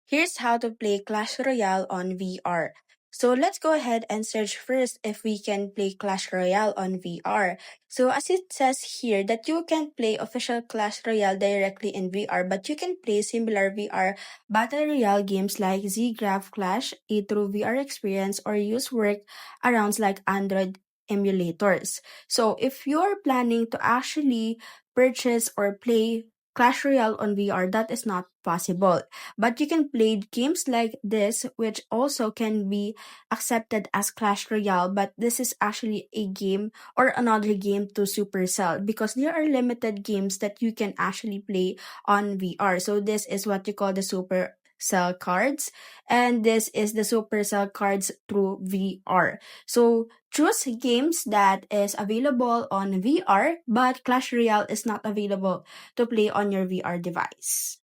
Here's how to play Clash Royale on VR. So let's go ahead and search first if we can play Clash Royale on VR. So as it says here that you can play official Clash Royale directly in VR, but you can play similar VR Battle Royale games like Z-Graph Clash, a true VR experience, or use work arounds like Android emulators. So if you're planning to actually purchase or play Clash Royale on VR, that is not possible. But you can play games like this, which also can be accepted as Clash Royale, but this is actually a game or another game to Supercell because there are limited games that you can actually play on VR. So this is what you call the Supercell cards, and this is the Supercell cards through VR. So choose games that is available on VR, but Clash Royale is not available to play on your VR device.